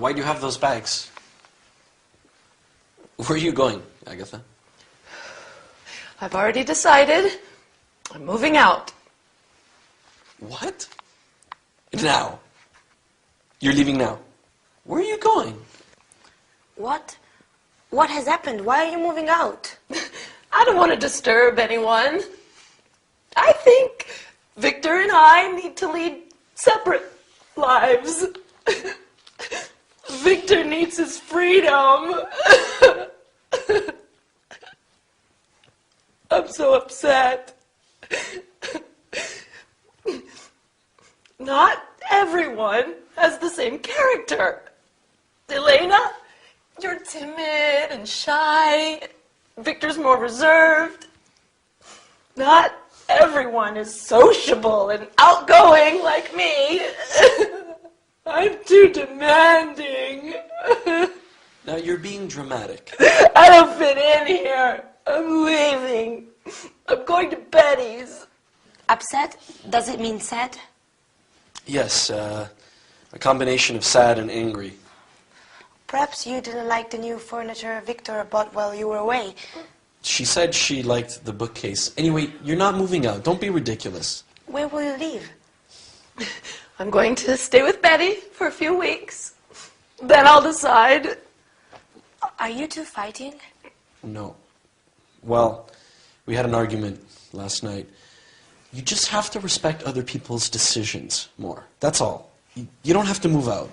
Why do you have those bags? Where are you going, Agatha? I've already decided. I'm moving out. What? Now? You're leaving now? Where are you going? What? What has happened? Why are you moving out? I don't want to disturb anyone. I think Victor and I need to lead separate lives. Victor needs his freedom. I'm so upset. Not everyone has the same character. Elena, you're timid and shy. Victor's more reserved. Not everyone is sociable and outgoing like me. I'm too demanding. Now you're being dramatic. I don't fit in here. I'm leaving. I'm going to Betty's. Upset? Does it mean sad? Yes, a combination of sad and angry. Perhaps you didn't like the new furniture Victor bought while you were away. She said she liked the bookcase. Anyway, you're not moving out. Don't be ridiculous. Where will you live? I'm going to stay with Betty for a few weeks. Then I'll decide. Are you two fighting? No. Well, we had an argument last night. You just have to respect other people's decisions more. That's all. You don't have to move out.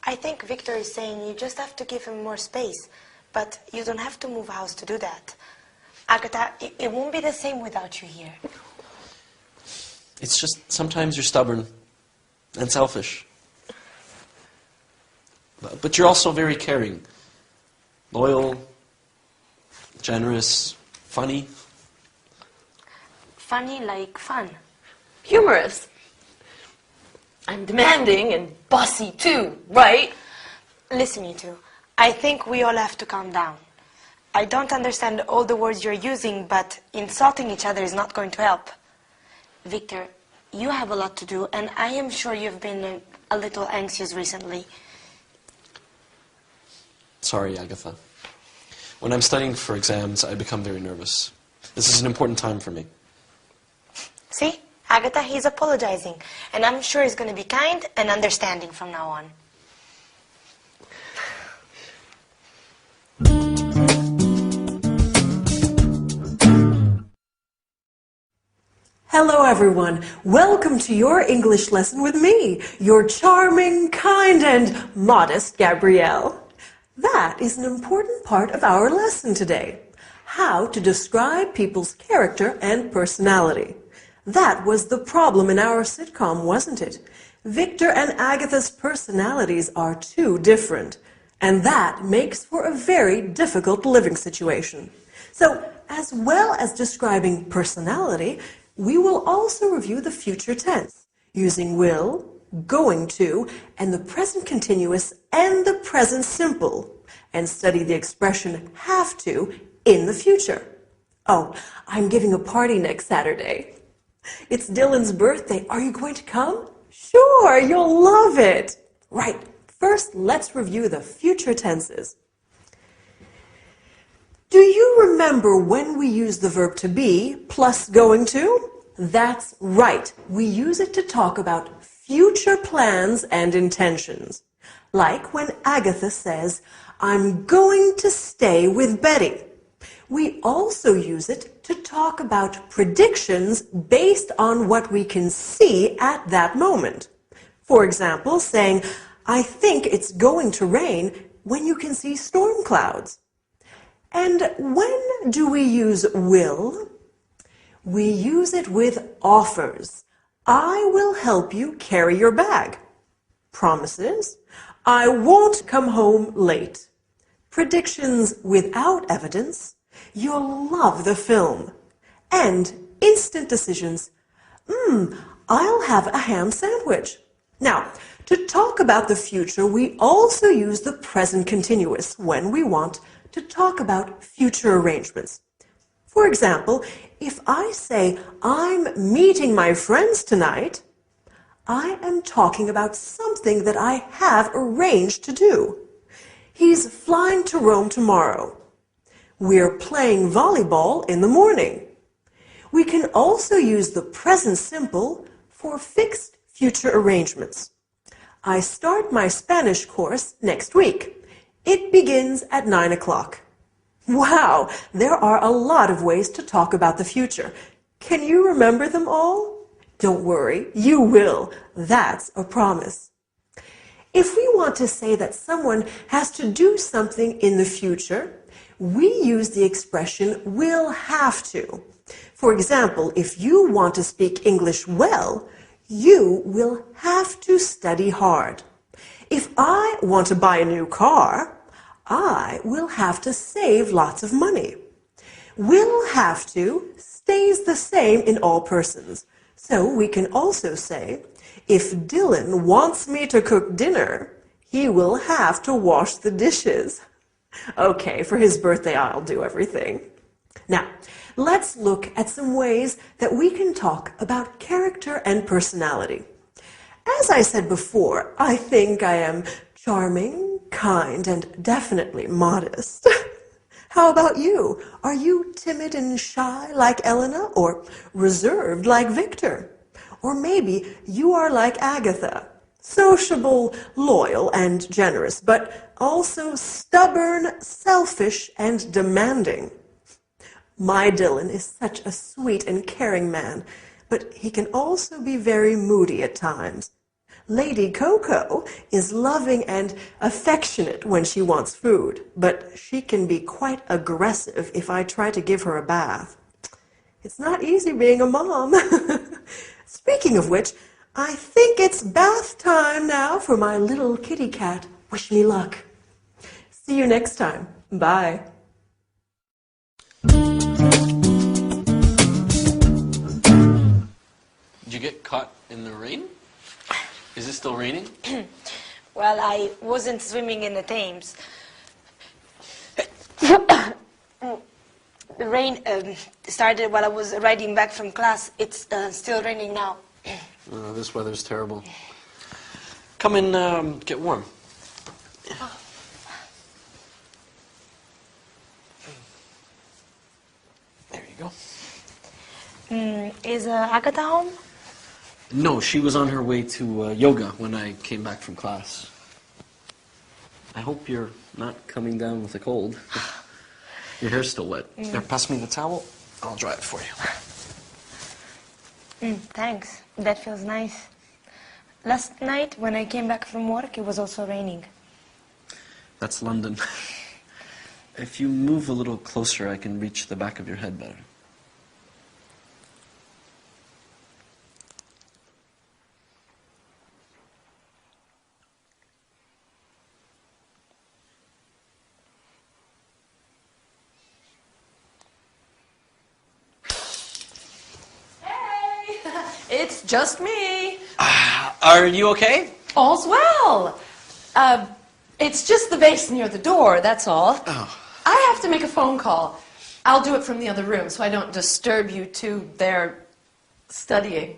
I think Victor is saying you just have to give him more space. But you don't have to move house to do that. Agatha, it won't be the same without you here. It's just sometimes you're stubborn and selfish. But you're also very caring. Loyal, generous, funny. Funny like fun. Humorous. I'm demanding and bossy too, right? Listen, you two. I think we all have to calm down. I don't understand all the words you're using, but insulting each other is not going to help. Victor, you have a lot to do, and I am sure you've been a little anxious recently. Sorry, Agatha. When I'm studying for exams, I become very nervous. This is an important time for me. See? Agatha, he's apologizing, and I'm sure he's going to be kind and understanding from now on. Hello everyone, welcome to your English lesson with me, your charming, kind and modest Gabrielle. That is an important part of our lesson today, how to describe people's character and personality. That was the problem in our sitcom, wasn't it? Victor and Agatha's personalities are too different, and that makes for a very difficult living situation. So, as well as describing personality, we will also review the future tense, using will, going to, and the present continuous and the present simple, and study the expression have to in the future. Oh, I'm giving a party next Saturday. It's Dylan's birthday. Are you going to come? Sure, you'll love it. Right, first let's review the future tenses. Do you remember when we use the verb to be plus going to? That's right. We use it to talk about future plans and intentions. Like when Agatha says, I'm going to stay with Betty. We also use it to talk about predictions based on what we can see at that moment. For example, saying, I think it's going to rain when you can see storm clouds. And when do we use will? We use it with offers. I will help you carry your bag. Promises. I won't come home late. Predictions without evidence. You'll love the film. And instant decisions. I'll have a ham sandwich. Now, to talk about the future, we also use the present continuous when we want to talk about future arrangements. For example, if I say, I'm meeting my friends tonight, I am talking about something that I have arranged to do. He's flying to Rome tomorrow. We're playing volleyball in the morning. We can also use the present simple for fixed future arrangements. I start my Spanish course next week. It begins at 9 o'clock. Wow, there are a lot of ways to talk about the future. Can you remember them all? Don't worry, you will. That's a promise. If we want to say that someone has to do something in the future, we use the expression will have to. For example, if you want to speak English well, you will have to study hard. If I want to buy a new car, I will have to save lots of money. Will have to stays the same in all persons. So we can also say, if Dylan wants me to cook dinner, he will have to wash the dishes. Okay, for his birthday, I'll do everything. Now, let's look at some ways that we can talk about character and personality. As I said before, I think I am charming, kind, and definitely modest. How about you? Are you timid and shy like Elena, or reserved like Victor? Or maybe you are like Agatha, sociable, loyal, and generous, but also stubborn, selfish, and demanding. My Dylan is such a sweet and caring man, but he can also be very moody at times. Lady Coco is loving and affectionate when she wants food, but she can be quite aggressive if I try to give her a bath. It's not easy being a mom. Speaking of which, I think it's bath time now for my little kitty cat. Wish me luck. See you next time. Bye. Did you get caught in the rain? Is it still raining? Well, I wasn't swimming in the Thames. The rain started while I was riding back from class. It's still raining now. This weather's terrible. Come and get warm. There you go. Is Agatha home? No, she was on her way to yoga when I came back from class. I hope you're not coming down with a cold. Your hair's still wet. Here, pass me the towel. I'll dry it for you. Thanks. That feels nice. Last night, when I came back from work, it was also raining. That's London. If you move a little closer, I can reach the back of your head better. It's just me. Are you okay? All's well. It's just the vase near the door, that's all. Oh. I have to make a phone call. I'll do it from the other room so I don't disturb you two there studying.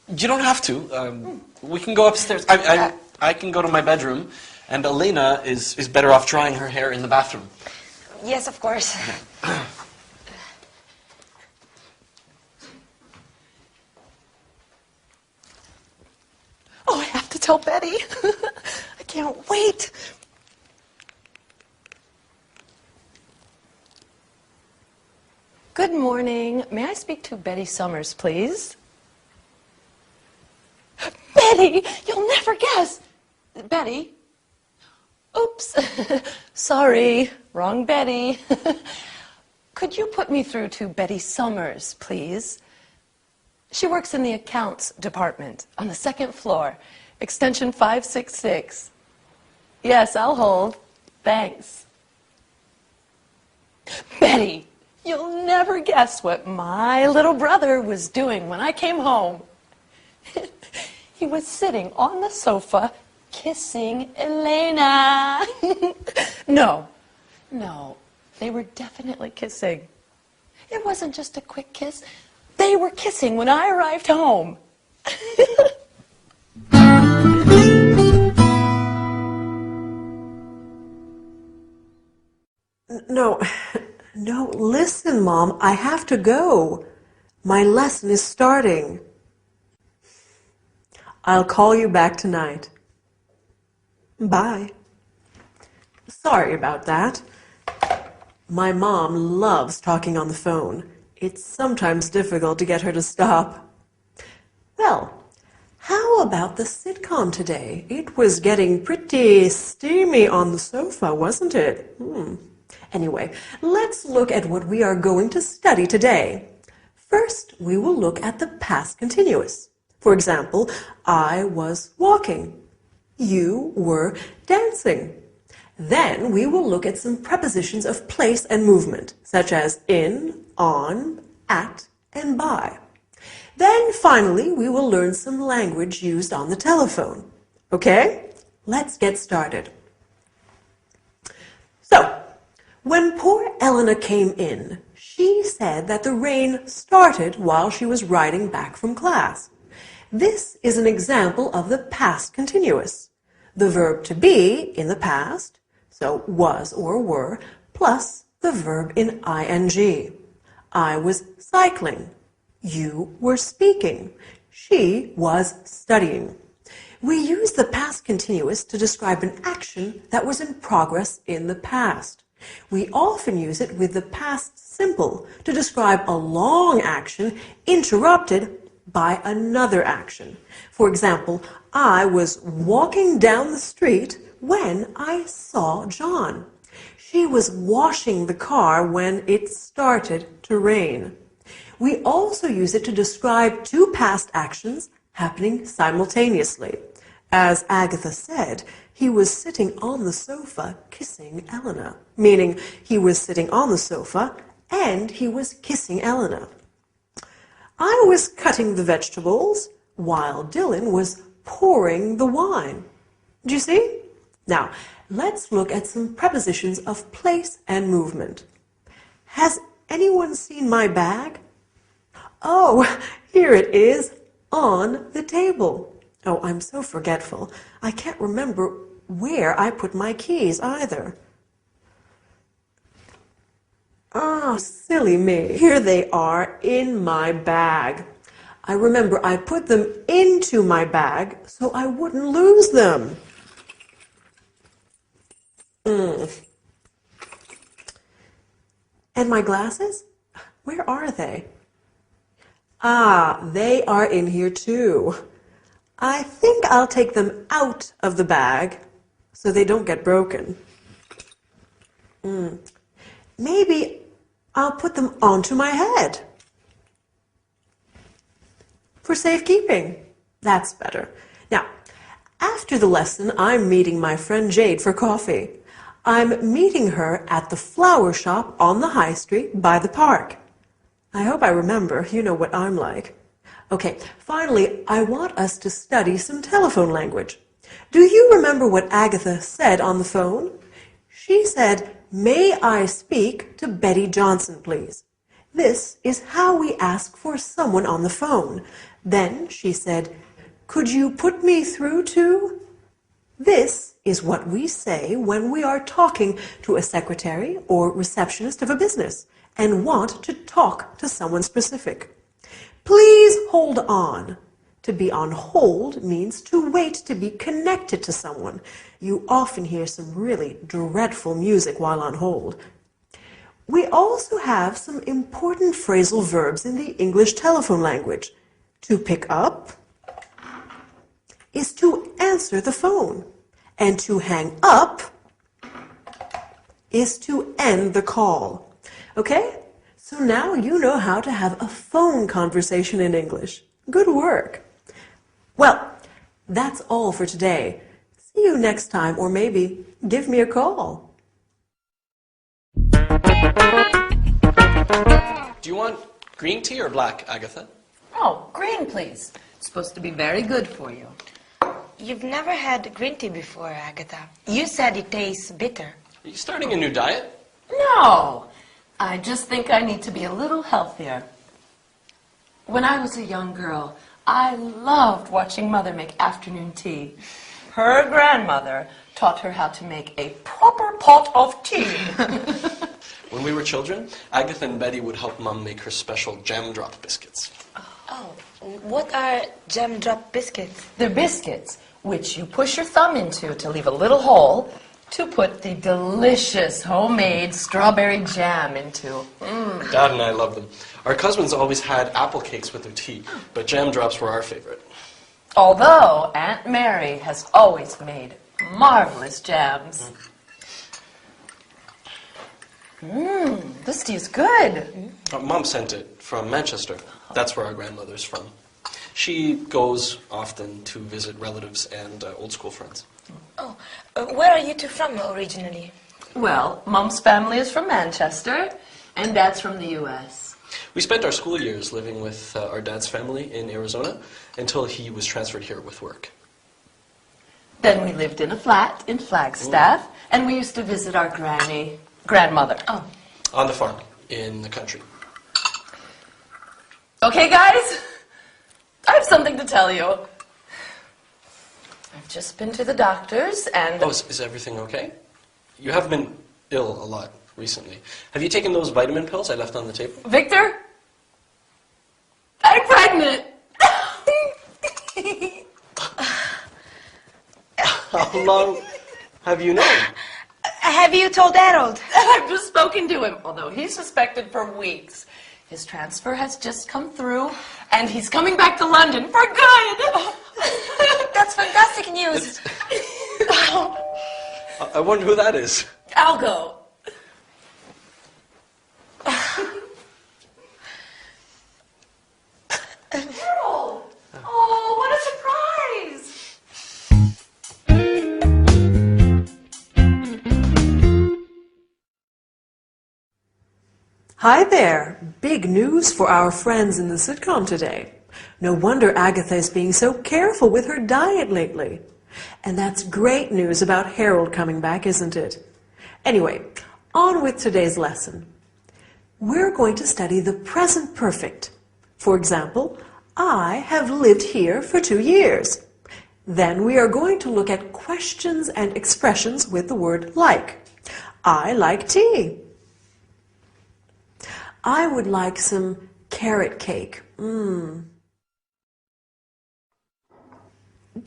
You don't have to. We can go upstairs. I can go to my bedroom, and Elena is better off drying her hair in the bathroom. Yes, of course. Oh, I have to tell Betty. I can't wait. Good morning. May I speak to Betty Summers, please? Betty, you'll never guess. Betty? Oops. Sorry, wrong Betty. Could you put me through to Betty Summers, please? She works in the accounts department on the second floor, extension 566. Yes, I'll hold. Thanks. Betty, you'll never guess what my little brother was doing when I came home. He was sitting on the sofa kissing Elena. No, they were definitely kissing. It wasn't just a quick kiss. They were kissing when I arrived home. No, no, listen, Mom, I have to go. My lesson is starting. I'll call you back tonight. Bye. Sorry about that. My mom loves talking on the phone. It's sometimes difficult to get her to stop. Well, how about the sitcom today? It was getting pretty steamy on the sofa, wasn't it? Anyway, let's look at what we are going to study today. First, we will look at the past continuous. For example, I was walking. You were dancing. Then we will look at some prepositions of place and movement, such as in, on, at, and by. Then finally, we will learn some language used on the telephone. Okay? Let's get started. So, when poor Elena came in, she said that the rain started while she was riding back from class. This is an example of the past continuous. The verb to be in the past, so was or were, plus the verb in ing. I was cycling. You were speaking. She was studying. We use the past continuous to describe an action that was in progress in the past. We often use it with the past simple to describe a long action interrupted by another action. For example, I was walking down the street when I saw John. She was washing the car when it started to rain. We also use it to describe two past actions happening simultaneously. As Agatha said, he was sitting on the sofa kissing Elena, meaning he was sitting on the sofa and he was kissing Elena. I was cutting the vegetables while Dylan was pouring the wine. Do you see? Now, let's look at some prepositions of place and movement. Has anyone seen my bag? Oh, here it is on the table. Oh, I'm so forgetful. I can't remember where I put my keys either. Oh, silly me. Here they are in my bag. I remember I put them into my bag so I wouldn't lose them. And my glasses? Where are they? Ah, they are in here too. I think I'll take them out of the bag so they don't get broken. Maybe I'll put them onto my head. For safekeeping. That's better. Now, after the lesson, I'm meeting my friend Jade for coffee. I'm meeting her at the flower shop on the high street by the park. I hope I remember. You know what I'm like. Okay, finally, I want us to study some telephone language. Do you remember what Agatha said on the phone? She said, "May I speak to Betty Johnson, please?" This is how we ask for someone on the phone. Then she said, "Could you put me through to?" This is what we say when we are talking to a secretary or receptionist of a business and want to talk to someone specific. Please hold on. To be on hold means to wait to be connected to someone. You often hear some really dreadful music while on hold. We also have some important phrasal verbs in the English telephone language. To pick up is to answer the phone, and to hang up is to end the call. Okay? So now you know how to have a phone conversation in English. Good work. Well, that's all for today. See you next time, or maybe give me a call. Do you want green tea or black, Agatha? Oh, green, please. It's supposed to be very good for you. You've never had green tea before, Agatha. You said it tastes bitter. Are you starting a new diet? No, I just think I need to be a little healthier. When I was a young girl, I loved watching Mother make afternoon tea. Her grandmother taught her how to make a proper pot of tea. When we were children, Agatha and Betty would help Mom make her special jam drop biscuits. Oh, what are jam drop biscuits? They're biscuits, which you push your thumb into to leave a little hole to put the delicious homemade strawberry jam into. Dad and I love them. Our cousins always had apple cakes with their tea, but jam drops were our favorite. Although Aunt Mary has always made marvelous jams. This tea is good. Mom sent it from Manchester. That's where our grandmother's from. She goes often to visit relatives and old school friends. Oh, where are you two from originally? Well, Mom's family is from Manchester, and Dad's from the U.S. We spent our school years living with our dad's family in Arizona until he was transferred here with work. Then we lived in a flat in Flagstaff, and we used to visit our grandmother. Oh. On the farm, in the country. Okay, guys, I have something to tell you. I've just been to the doctor's and... Oh, is everything okay? You have been ill a lot recently. Have you taken those vitamin pills I left on the table? Victor, I'm pregnant. How long have you known? Have you told Harold? I've just spoken to him, although he's suspected for weeks. His transfer has just come through, and he's coming back to London for good. That's fantastic news. I wonder who that is. I'll go. Harold! Oh, what a surprise! Hi there! Big news for our friends in the sitcom today. No wonder Agatha is being so careful with her diet lately. And that's great news about Harold coming back, isn't it? Anyway, on with today's lesson. We're going to study the present perfect. For example, I have lived here for 2 years. Then we are going to look at questions and expressions with the word like. I like tea. I would like some carrot cake. Do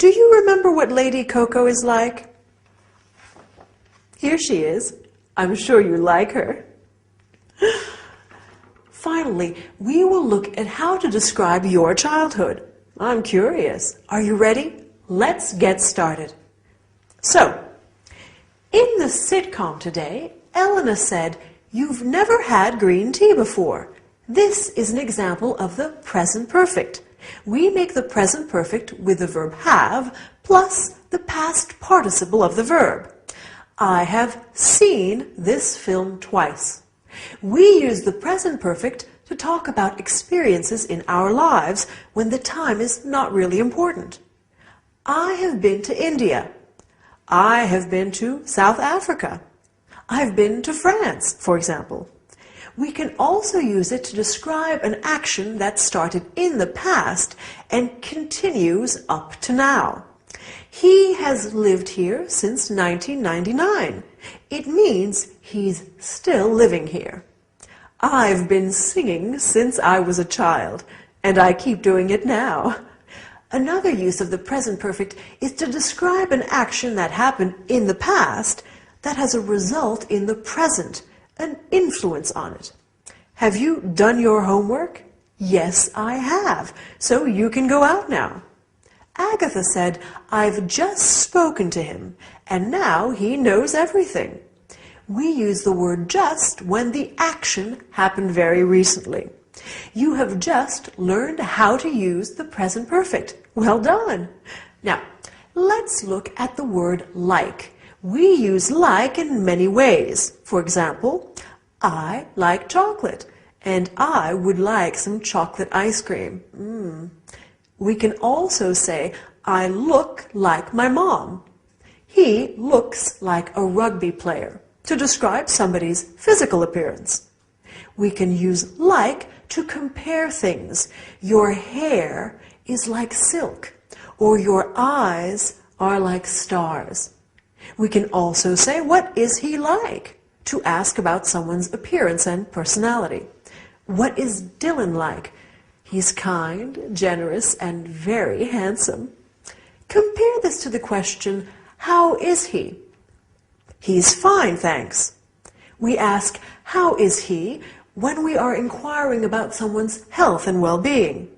you remember what Lady Coco is like? Here she is. I'm sure you like her. Finally, we will look at how to describe your childhood. I'm curious. Are you ready? Let's get started. So, in the sitcom today, Elena said, "You've never had green tea before." This is an example of the present perfect. We make the present perfect with the verb have plus the past participle of the verb. I have seen this film twice. We use the present perfect to talk about experiences in our lives when the time is not really important. I have been to India. I have been to South Africa. I've been to France, for example. We can also use it to describe an action that started in the past and continues up to now. He has lived here since 1999. It means he's still living here. I've been singing since I was a child, and I keep doing it now. Another use of the present perfect is to describe an action that happened in the past that has a result in the present, an influence on it. Have you done your homework? Yes, I have. So you can go out now. Agatha said, I've just spoken to him, and now he knows everything. We use the word just when the action happened very recently. You have just learned how to use the present perfect. Well done. Now, let's look at the word like. We use like in many ways. For example, I like chocolate, and I would like some chocolate ice cream. We can also say, I look like my mom. He looks like a rugby player, to describe somebody's physical appearance. We can use like to compare things. Your hair is like silk, or your eyes are like stars. We can also say, what is he like? to ask about someone's appearance and personality. What is Dylan like? He's kind, generous, and very handsome. Compare this to the question, how is he? He's fine, thanks. We ask, how is he, when we are inquiring about someone's health and well-being.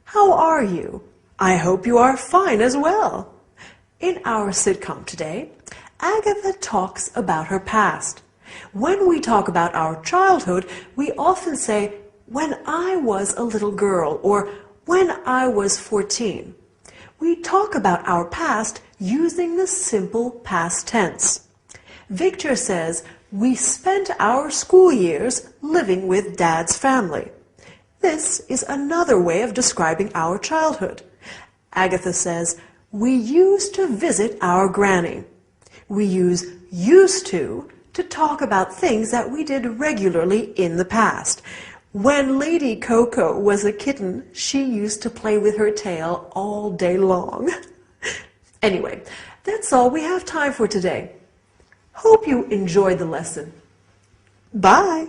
How are you? I hope you are fine as well. In our sitcom today, Agatha talks about her past. When we talk about our childhood, we often say, when I was a little girl, or when I was 14. We talk about our past using the simple past tense. Victor says, we spent our school years living with Dad's family. This is another way of describing our childhood. Agatha says, we used to visit our granny. We use used to talk about things that we did regularly in the past. When Lady Coco was a kitten, she used to play with her tail all day long. Anyway, that's all we have time for today. Hope you enjoyed the lesson. Bye!